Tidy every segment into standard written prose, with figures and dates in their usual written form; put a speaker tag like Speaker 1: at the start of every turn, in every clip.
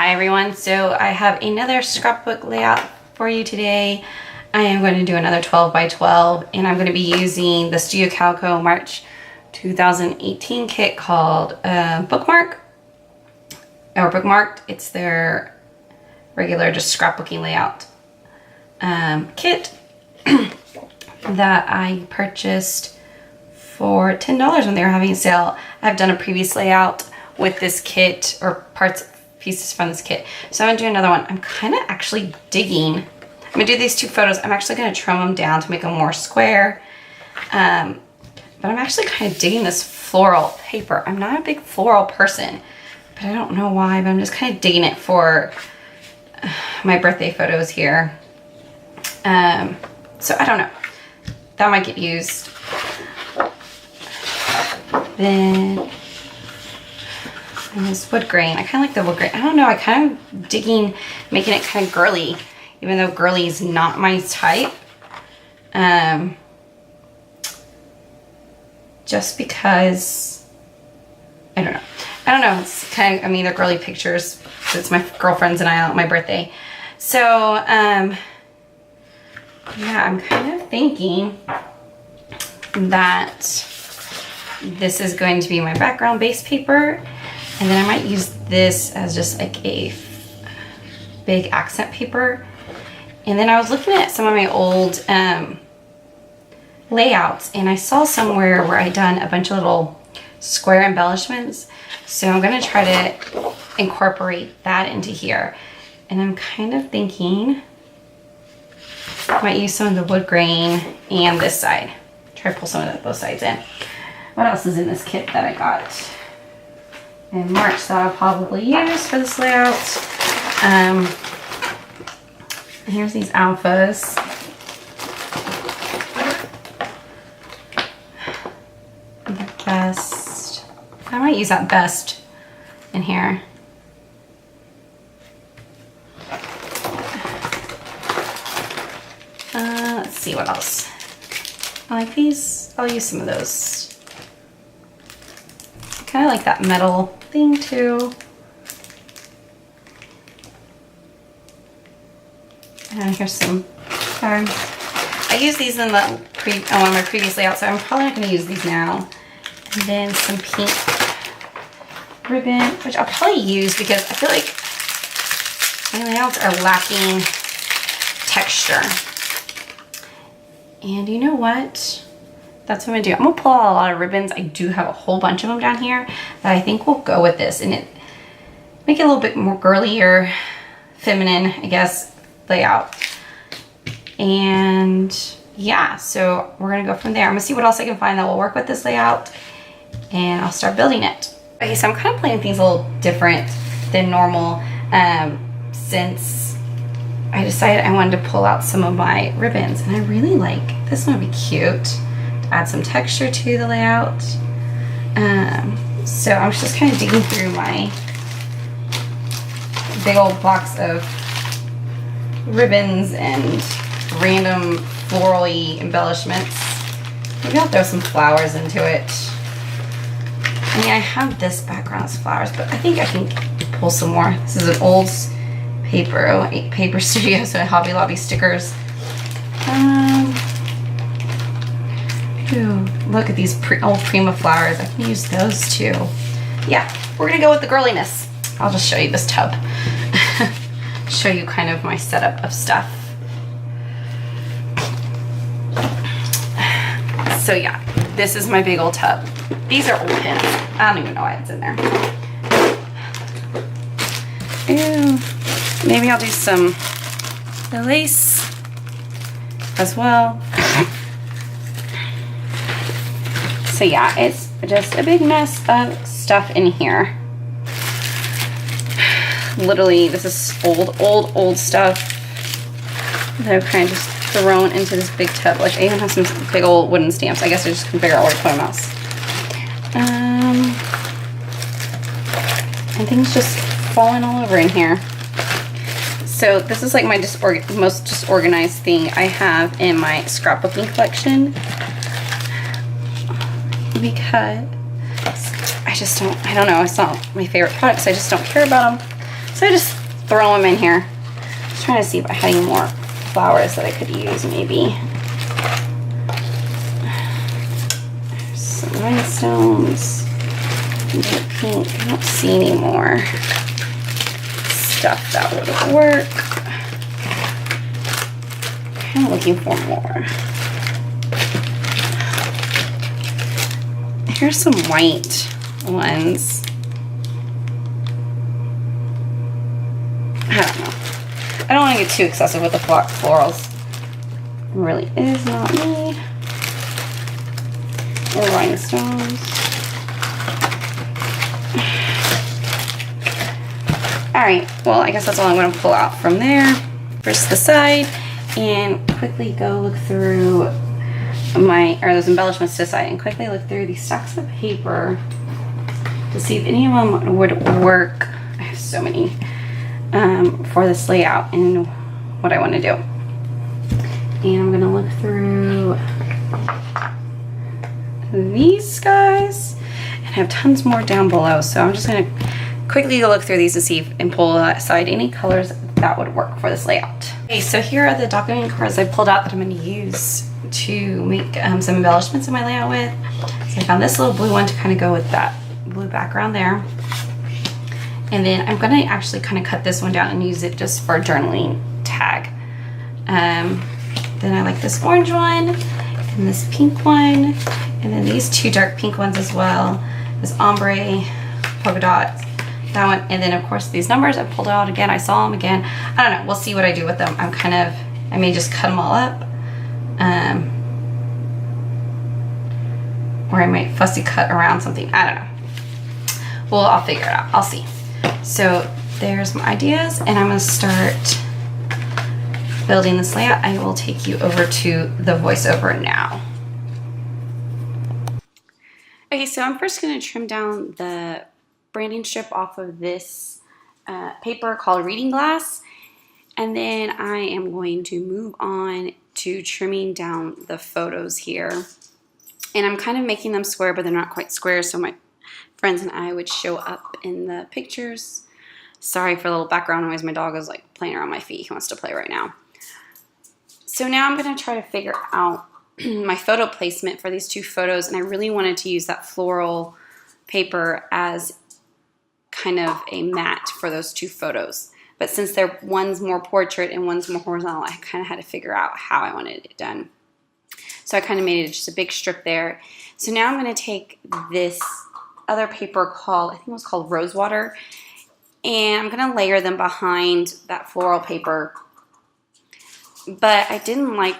Speaker 1: Hi everyone, so I have another scrapbook layout for you today. I am going to do another 12 by 12 and I'm going to be using the Studio Calico March 2018 kit called Bookmarked. It's their regular just scrapbooking layout kit that I purchased for $10 when they were having a sale. I've done a previous layout with this kit, or pieces from this kit. So I'm gonna do another one. I'm kind of actually digging. I'm gonna do these two photos. I'm actually gonna trim them down to make them more square. But I'm actually kind of digging this floral paper. I'm not a big floral person, but I don't know why, but I'm just kind of digging it for my birthday photos here. So I don't know. That might get used. Then and this wood grain. I kind of like the wood grain. I don't know. I kind of digging, making it kind of girly, even though girly is not my type. Just because, I don't know. It's kind of, I mean, they're girly pictures. It's my girlfriends and I on my birthday. So, yeah, I'm kind of thinking that this is going to be my background base paper. And then I might use this as just like a big accent paper. And then I was looking at some of my old layouts and I saw somewhere where I'd done a bunch of little square embellishments. So I'm gonna try to incorporate that into here. And I'm kind of thinking I might use some of the wood grain and this side. Try to pull some of both sides in. What else is in this kit that I got in March that I'll probably use for this layout? Here's these alphas. The best. I might use that best in here. Let's see what else. I like these. I'll use some of those. Kind of like that metal thing too. And here's some cards. I used these in the one of my previous layouts, so I'm probably not going to use these now. And then some pink ribbon, which I'll probably use because I feel like my layouts are lacking texture. And you know what? That's what I'm gonna do. I'm gonna pull out a lot of ribbons. I do have a whole bunch of them down here that I think will go with this and make it a little bit more girlier, feminine, I guess, layout. And yeah, so we're gonna go from there. I'm gonna see what else I can find that will work with this layout and I'll start building it. Okay, so I'm kind of playing things a little different than normal since I decided I wanted to pull out some of my ribbons and I really like, this one would be cute. Add some texture to the layout. So I'm just kind of digging through my big old box of ribbons and random floral-y embellishments. Maybe I'll throw some flowers into it. I mean, I have this background as flowers, but I think I can pull some more. This is an old paper studio, so Hobby Lobby stickers. Ooh, look at these old Prima flowers. I can use those too. Yeah, we're gonna go with the girliness. I'll just show you this tub. Show you kind of my setup of stuff. So yeah, this is my big old tub. These are old pins. I don't even know why it's in there. Ew. Maybe I'll do some lace as well. So yeah, it's just a big mess of stuff in here. Literally, this is old stuff that I've kind of just thrown into this big tub. Like I even have some big old wooden stamps. I guess I just can figure out where to put them else. And things just falling all over in here. So this is like my most disorganized thing I have in my scrapbooking collection. Because I don't know, it's not my favorite products. I just don't care about them. So I just throw them in here. Just trying to see if I had any more flowers that I could use, maybe. There's some rhinestones. Pink. I don't see any more stuff that would work. I'm looking for more. Here's some white ones. I don't know. I don't want to get too excessive with the florals. It really is not me. Or rhinestones. Alright, well, I guess that's all I'm going to pull out from there. First the side, and quickly go look through those embellishments to the side, and quickly look through these stacks of paper to see if any of them would work. I have so many for this layout and what I want to do. And I'm going to look through these guys, and I have tons more down below, so I'm just going to quickly look through these to see and pull aside any colors that would work for this layout. Okay, so here are the document cards I pulled out that I'm going to use to make some embellishments in my layout with. So I found this little blue one to kind of go with that blue background there. And then I'm going to actually kind of cut this one down and use it just for a journaling tag. Then I like this orange one and this pink one, and then these two dark pink ones as well. This ombre, polka dots, that one, and then of course these numbers I pulled out again. I saw them again. I don't know. We'll see what I do with them. I may just cut them all up, or I might fussy cut around something. I don't know. Well, I'll figure it out. I'll see. So there's my ideas, and I'm going to start building this layout. I will take you over to the voiceover now. Okay, so I'm first going to trim down the branding strip off of this paper called Reading Glass, and then I am going to move on to trimming down the photos here. And I'm kind of making them square, but they're not quite square, so my friends and I would show up in the pictures. Sorry for a little background noise. My dog is like playing around my feet. He wants to play right now. So now I'm going to try to figure out my photo placement for these two photos, and I really wanted to use that floral paper as kind of a mat for those two photos. But since one's more portrait and one's more horizontal, I kind of had to figure out how I wanted it done. So I kind of made it just a big strip there. So now I'm going to take this other paper called, I think it was called Rosewater, and I'm going to layer them behind that floral paper. But I didn't like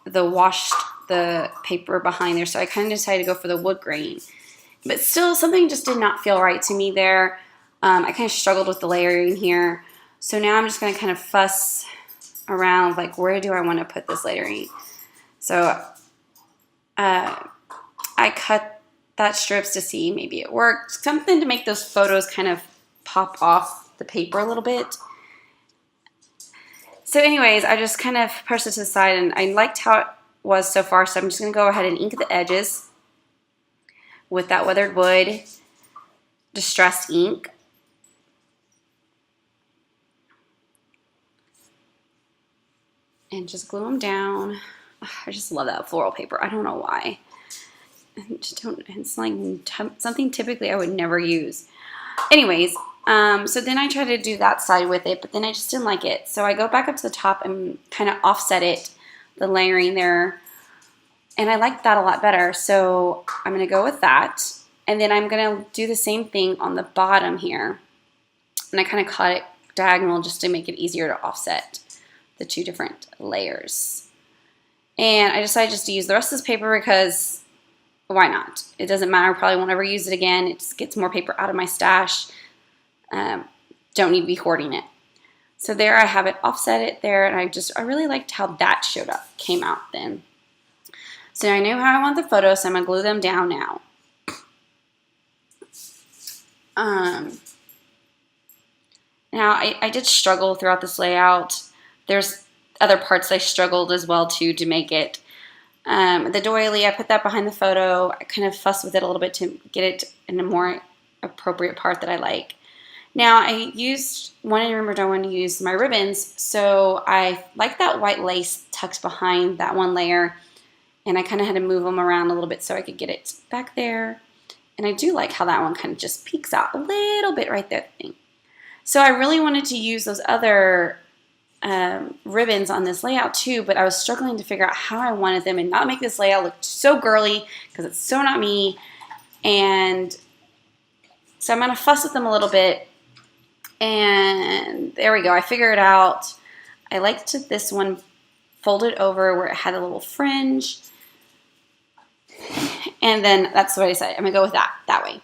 Speaker 1: the paper behind there, so I kind of decided to go for the wood grain. But still, something just did not feel right to me there. I kind of struggled with the layering here. So now I'm just going to kind of fuss around, like, where do I want to put this layering? So I cut that strips to see maybe it worked. Something to make those photos kind of pop off the paper a little bit. So anyways, I just kind of pushed it to the side, and I liked how it was so far, so I'm just going to go ahead and ink the edges with that weathered wood distressed ink. And just glue them down. I just love that floral paper. I don't know why. It's like something typically I would never use. Anyways, so then I tried to do that side with it, but then I just didn't like it. So I go back up to the top and kind of offset it, the layering there. And I like that a lot better. So I'm going to go with that. And then I'm going to do the same thing on the bottom here. And I kind of cut it diagonal just to make it easier to offset the two different layers. And I decided just to use the rest of this paper because why not? It doesn't matter. I probably won't ever use it again. It just gets more paper out of my stash. Don't need to be hoarding it. So there I have it, offset it there, and I really liked how that came out then. So I knew how I want the photos, so I'm going to glue them down now. Now I did struggle throughout this layout. There's other parts I struggled as well too to make it. The doily, I put that behind the photo. I kind of fussed with it a little bit to get it in a more appropriate part that I like. Now I remembered I wanted to use my ribbons, so I like that white lace tucked behind that one layer, and I kind of had to move them around a little bit so I could get it back there. And I do like how that one kind of just peeks out a little bit right there. So I really wanted to use those other ribbons on this layout too, but I was struggling to figure out how I wanted them and not make this layout look so girly, because it's so not me. And so I'm going to fuss with them a little bit. And there we go. I figured it out. I liked this one folded over where it had a little fringe. And then that's what I decided. I'm going to go with that way.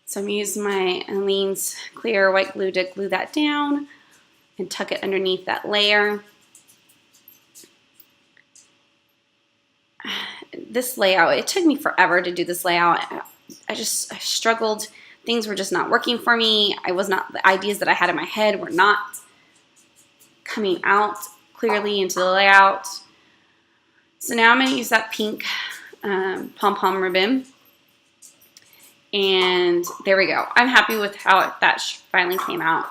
Speaker 1: So I'm using my Aleene's clear white glue to glue that down and tuck it underneath that layer. This layout, it took me forever to do this layout. I struggled. Things were just not working for me. The ideas that I had in my head were not coming out clearly into the layout. So now I'm going to use that pink pom-pom ribbon. And there we go. I'm happy with how that finally came out.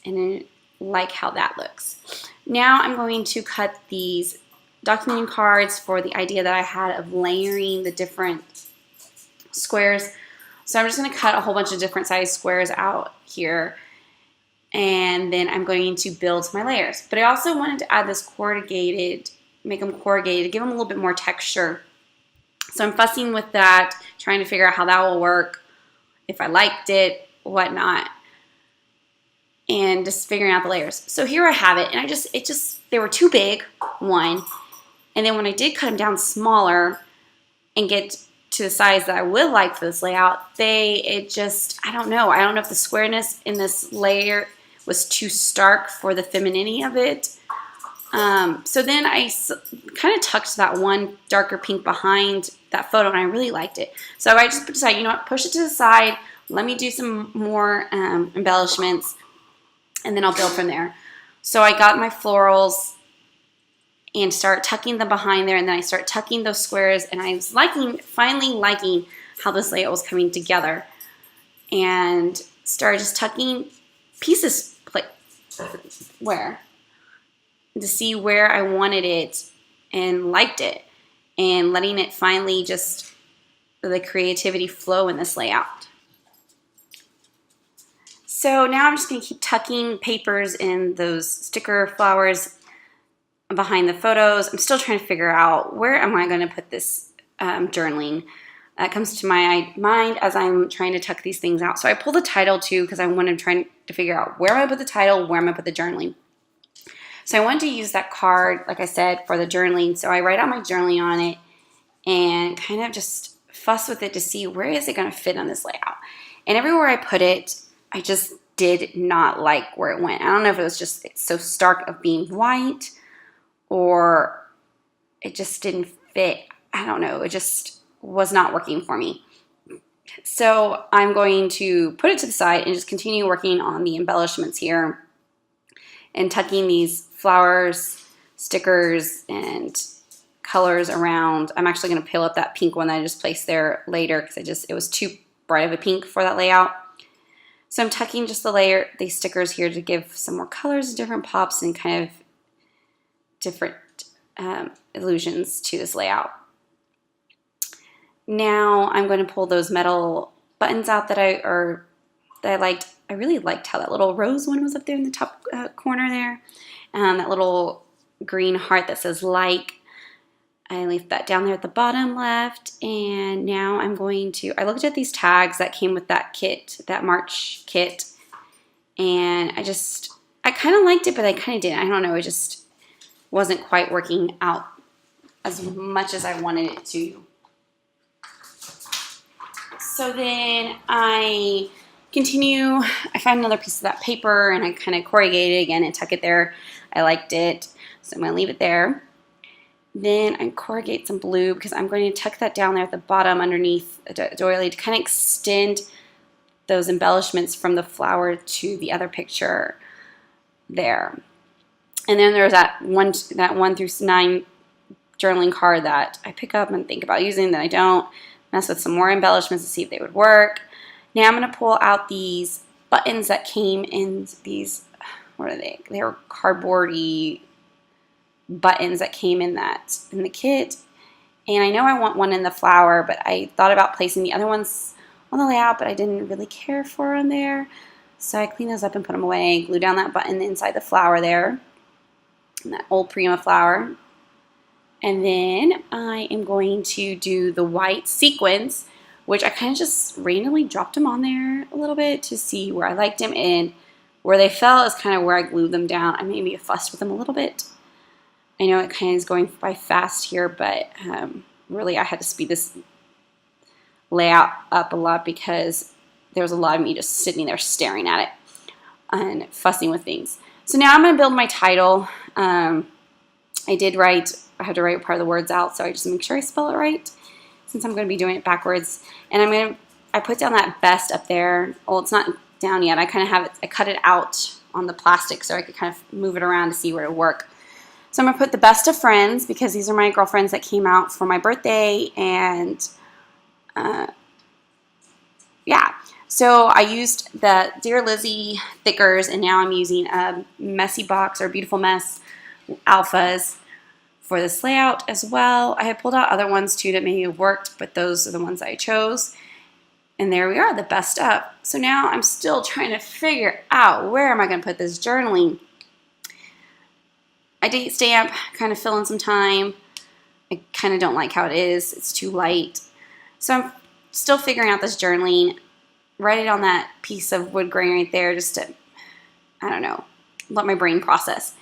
Speaker 1: And I like how that looks. Now I'm going to cut these documenting cards for the idea that I had of layering the different squares. So I'm just going to cut a whole bunch of different size squares out here, and then I'm going to build my layers. But I also wanted to add this corrugated, make them corrugated, give them a little bit more texture. So I'm fussing with that, trying to figure out how that will work, if I liked it, whatnot, and just figuring out the layers. So here I have it, and they were too big, one, and then when I did cut them down smaller and get to the size that I would like for this layout, I don't know if the squareness in this layer was too stark for the femininity of it. So then I kind of tucked that one darker pink behind that photo, and I really liked it. So I just decided, you know what, push it to the side, let me do some more embellishments, and then I'll build from there. So I got my florals and start tucking them behind there, and then I start tucking those squares, and I was finally liking how this layout was coming together, and started just tucking pieces to see where I wanted it and liked it, and letting it finally just the creativity flow in this layout. So now I'm just going to keep tucking papers in those sticker flowers behind the photos. I'm still trying to figure out where am I going to put this journaling. That comes to my mind as I'm trying to tuck these things out. So I pulled the title too, because I wanted trying to figure out where am I going to put the title, where am I going to put the journaling. So I wanted to use that card, like I said, for the journaling. So I write out my journaling on it and kind of just fuss with it to see where is it going to fit on this layout. And everywhere I put it, I just did not like where it went. I don't know if it was just so stark of being white, or it just didn't fit. I don't know. It just was not working for me. So I'm going to put it to the side and just continue working on the embellishments here and tucking these flowers, stickers, and colors around. I'm actually going to peel up that pink one that I just placed there later because it was too bright of a pink for that layout. So I'm tucking just these stickers here to give some more colors, different pops, and kind of different illusions to this layout. Now I'm going to pull those metal buttons out that I liked. I really liked how that little rose one was up there in the top corner there. That little green heart that says like. I left that down there at the bottom left. And now I looked at these tags that came with that kit, that March kit. And I kind of liked it, but I kind of didn't. I don't know. It just wasn't quite working out as much as I wanted it to. So then I continue. I find another piece of that paper and I kind of corrugate it again and tuck it there. I liked it, so I'm going to leave it there. Then I corrugate some blue because I'm going to tuck that down there at the bottom underneath a doily to kind of extend those embellishments from the flower to the other picture there. And then there's that 1 through 9 journaling card that I pick up and think about using that I don't. Mess with some more embellishments to see if they would work. Now I'm going to pull out these buttons that came in these, what are they? They were cardboardy buttons that came in the kit. And I know I want one in the flower, but I thought about placing the other ones on the layout, but I didn't really care for them there. So I cleaned those up and put them away, glue down that button inside the flower there, and that old Prima flower. And then I am going to do the white sequins, which I kind of just randomly dropped them on there a little bit to see where I liked them, and where they fell is kind of where I glued them down. I maybe fussed with them a little bit. I know it kind of is going by fast here, but really I had to speed this layout up a lot because there was a lot of me just sitting there staring at it and fussing with things. So now I'm going to build my title. I had to write part of the words out, so I just make sure I spell it right since I'm going to be doing it backwards. And I put down that best up there. Well, it's not down yet. I kind of have it, I cut it out on the plastic so I could kind of move it around to see where it would work. So I'm going to put the best of friends because these are my girlfriends that came out for my birthday, and yeah. So I used the Dear Lizzy thickers, and now I'm using a Messy Box or Beautiful Mess alphas for this layout as well. I had pulled out other ones too that maybe have worked, but those are the ones I chose. And there we are, the best of. So now I'm still trying to figure out where am I going to put this journaling. I date stamp, kind of fill in some time. I kind of don't like how it is. It's too light. So I'm still figuring out this journaling. Write it on that piece of wood grain right there just to, I don't know, let my brain process.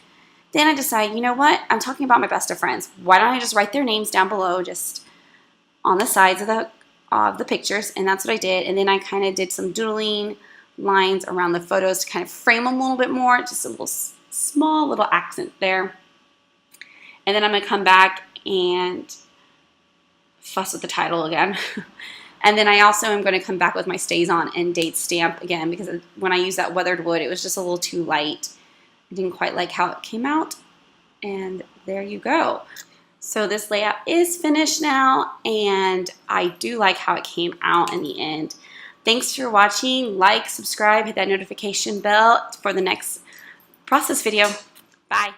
Speaker 1: Then I decide, you know what? I'm talking about my best of friends. Why don't I just write their names down below just on the sides of the pictures? And that's what I did. And then I kind of did some doodling lines around the photos to kind of frame them a little bit more. Just a little small little accent there. And then I'm going to come back and fuss with the title again. And then I also am going to come back with my stays on and date stamp again, because when I used that weathered wood, it was just a little too light. I didn't quite like how it came out. And there you go. So this layout is finished now, and I do like how it came out in the end. Thanks for watching. Like, subscribe, hit that notification bell for the next process video. Bye.